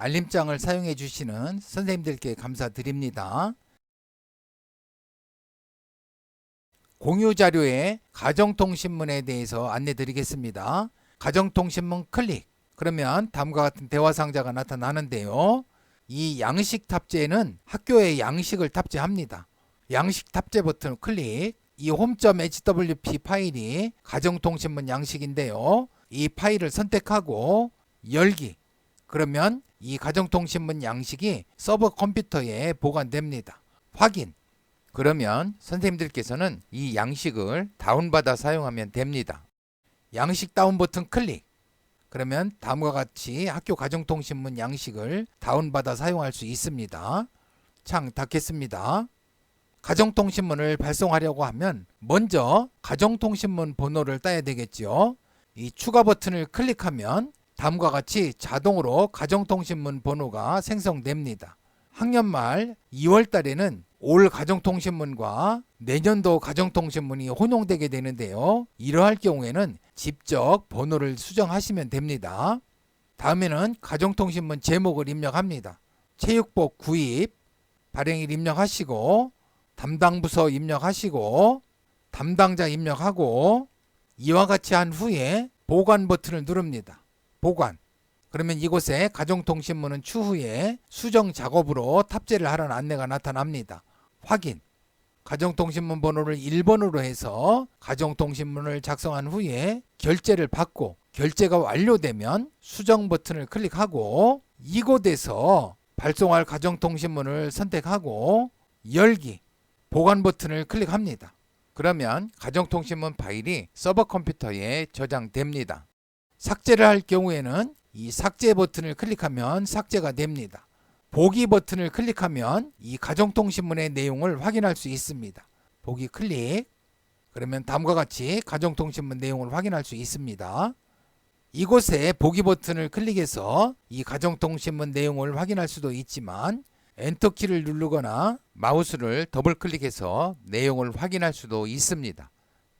알림장을 사용해 주시는 선생님들께 감사드립니다. 공유 자료의 가정통신문에 대해서 안내 드리겠습니다. 가정통신문 클릭. 그러면 다음과 같은 대화 상자가 나타나는데요. 이 양식 탑재는 학교의 양식을 탑재합니다. 양식 탑재 버튼 클릭. 이 home.hwp 파일이 가정통신문 양식인데요. 이 파일을 선택하고 열기. 그러면 이 가정통신문 양식이 서버 컴퓨터에 보관됩니다. 확인. 그러면 선생님들께서는 이 양식을 다운받아 사용하면 됩니다. 양식 다운 버튼 클릭. 그러면 다음과 같이 학교 가정통신문 양식을 다운받아 사용할 수 있습니다. 창 닫겠습니다. 가정통신문을 발송하려고 하면 먼저 가정통신문 번호를 따야 되겠죠. 이 추가 버튼을 클릭하면 다음과 같이 자동으로 가정통신문 번호가 생성됩니다. 학년 말 2월 달에는 올 가정통신문과 내년도 가정통신문이 혼용되게 되는데요. 이러할 경우에는 직접 번호를 수정하시면 됩니다. 다음에는 가정통신문 제목을 입력합니다. 체육복 구입, 발행일 입력하시고 담당 부서 입력하시고 담당자 입력하고 이와 같이 한 후에 보관 버튼을 누릅니다. 보관. 그러면 이곳에 가정통신문은 추후에 수정 작업으로 탑재를 하라는 안내가 나타납니다. 확인. 가정통신문 번호를 1번으로 해서 가정통신문을 작성한 후에 결제를 받고 결제가 완료되면 수정 버튼을 클릭하고 이곳에서 발송할 가정통신문을 선택하고 열기. 보관 버튼을 클릭합니다. 그러면 가정통신문 파일이 서버 컴퓨터에 저장됩니다. 삭제를 할 경우에는 이 삭제 버튼을 클릭하면 삭제가 됩니다. 보기 버튼을 클릭하면 이 가정통신문의 내용을 확인할 수 있습니다. 보기 클릭. 그러면 다음과 같이 가정통신문 내용을 확인할 수 있습니다. 이곳에 보기 버튼을 클릭해서 이 가정통신문 내용을 확인할 수도 있지만 엔터키를 누르거나 마우스를 더블 클릭해서 내용을 확인할 수도 있습니다.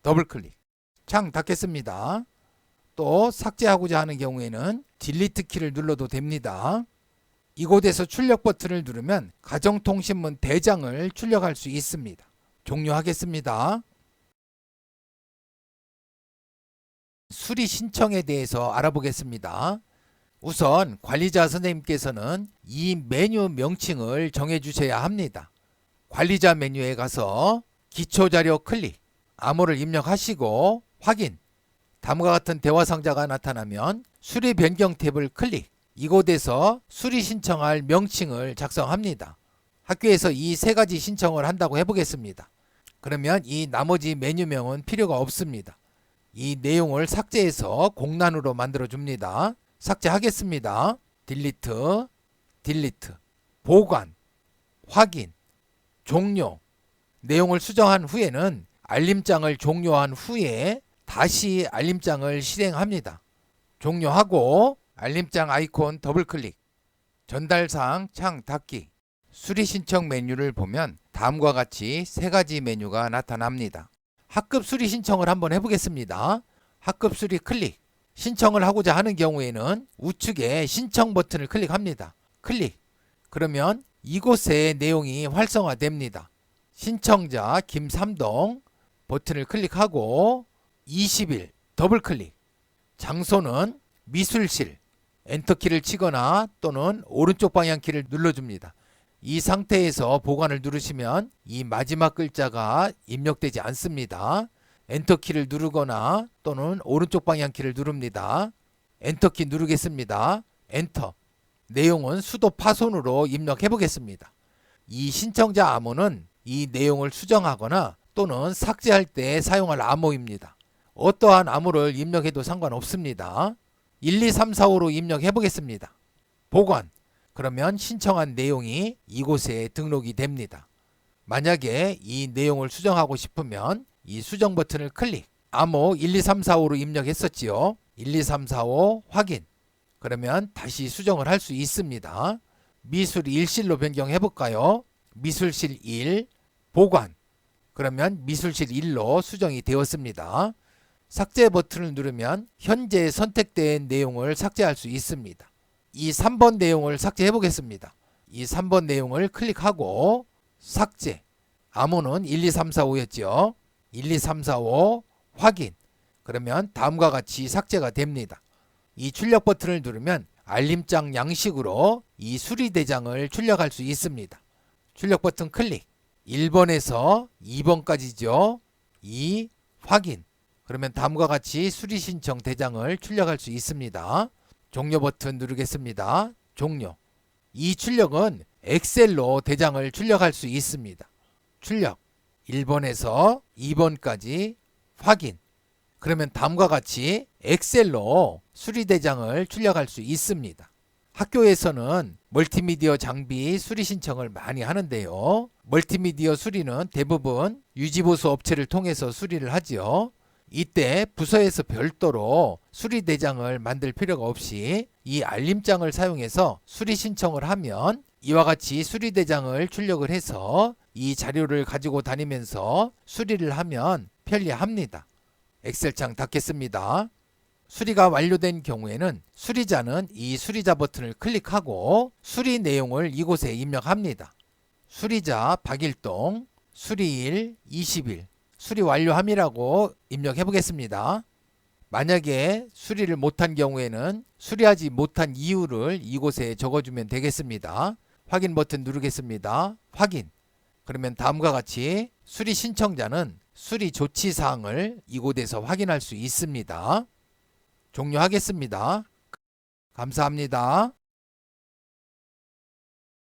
더블 클릭. 창 닫겠습니다. 또 삭제하고자 하는 경우에는 딜리트 키를 눌러도 됩니다. 이곳에서 출력 버튼을 누르면 가정통신문 대장을 출력할 수 있습니다. 종료하겠습니다. 수리 신청에 대해서 알아보겠습니다. 우선 관리자 선생님께서는 이 메뉴 명칭을 정해 주셔야 합니다. 관리자 메뉴에 가서 기초자료 클릭, 암호를 입력하시고 확인. 다음과 같은 대화 상자가 나타나면 수리 변경 탭을 클릭. 이곳에서 수리 신청할 명칭을 작성합니다. 학교에서 이 세 가지 신청을 한다고 해보겠습니다. 그러면 이 나머지 메뉴명은 필요가 없습니다. 이 내용을 삭제해서 공란으로 만들어 줍니다. 삭제하겠습니다. 딜리트, 딜리트, 보관, 확인, 종료. 내용을 수정한 후에는 알림장을 종료한 후에 다시 알림장을 실행합니다. 종료하고 알림장 아이콘 더블클릭. 전달사항 창 닫기. 수리 신청 메뉴를 보면 다음과 같이 세 가지 메뉴가 나타납니다. 학급 수리 신청을 한번 해보겠습니다. 학급 수리 클릭. 신청을 하고자 하는 경우에는 우측에 신청 버튼을 클릭합니다. 클릭. 그러면 이곳의 내용이 활성화됩니다. 신청자 김삼동 버튼을 클릭하고 20일 더블 클릭. 장소는 미술실. 엔터키를 치거나 또는 오른쪽 방향키를 눌러줍니다. 이 상태에서 보관을 누르시면 이 마지막 글자가 입력되지 않습니다. 엔터키를 누르거나 또는 오른쪽 방향키를 누릅니다. 엔터키 누르겠습니다. 엔터. 내용은 수도 파손으로 입력해 보겠습니다. 이 신청자 암호는 이 내용을 수정하거나 또는 삭제할 때 사용할 암호입니다. 어떠한 암호를 입력해도 상관없습니다. 1, 2, 3, 4, 5로 입력해 보겠습니다. 보관. 그러면 신청한 내용이 이곳에 등록이 됩니다. 만약에 이 내용을 수정하고 싶으면 이 수정 버튼을 클릭. 암호 1, 2, 3, 4, 5로 입력했었지요. 1, 2, 3, 4, 5 확인. 그러면 다시 수정을 할 수 있습니다. 미술 1실로 변경해 볼까요? 미술실 1 보관. 그러면 미술실 1로 수정이 되었습니다. 삭제 버튼을 누르면 현재 선택된 내용을 삭제할 수 있습니다. 이 3번 내용을 삭제해 보겠습니다. 이 3번 내용을 클릭하고 삭제. 암호는 1, 2, 3, 4, 5였죠. 1, 2, 3, 4, 5 확인. 그러면 다음과 같이 삭제가 됩니다. 이 출력 버튼을 누르면 알림장 양식으로 이 수리대장을 출력할 수 있습니다. 출력 버튼 클릭. 1번에서 2번까지죠. 2 확인. 그러면 다음과 같이 수리 신청 대장을 출력할 수 있습니다. 종료 버튼 누르겠습니다. 종료. 이 출력은 엑셀로 대장을 출력할 수 있습니다. 출력 1번에서 2번까지 확인. 그러면 다음과 같이 엑셀로 수리 대장을 출력할 수 있습니다. 학교에서는 멀티미디어 장비 수리 신청을 많이 하는데요. 멀티미디어 수리는 대부분 유지보수 업체를 통해서 수리를 하지요. 이때 부서에서 별도로 수리 대장을 만들 필요가 없이 이 알림장을 사용해서 수리 신청을 하면 이와 같이 수리 대장을 출력을 해서 이 자료를 가지고 다니면서 수리를 하면 편리합니다. 엑셀창 닫겠습니다. 수리가 완료된 경우에는 수리자는 이 수리자 버튼을 클릭하고 수리 내용을 이곳에 입력합니다. 수리자 박일동, 수리일 20일, 수리 완료함이라고 입력해 보겠습니다. 만약에 수리를 못한 경우에는 수리하지 못한 이유를 이곳에 적어주면 되겠습니다. 확인 버튼 누르겠습니다. 확인. 그러면 다음과 같이 수리 신청자는 수리 조치 사항을 이곳에서 확인할 수 있습니다. 종료하겠습니다. 감사합니다.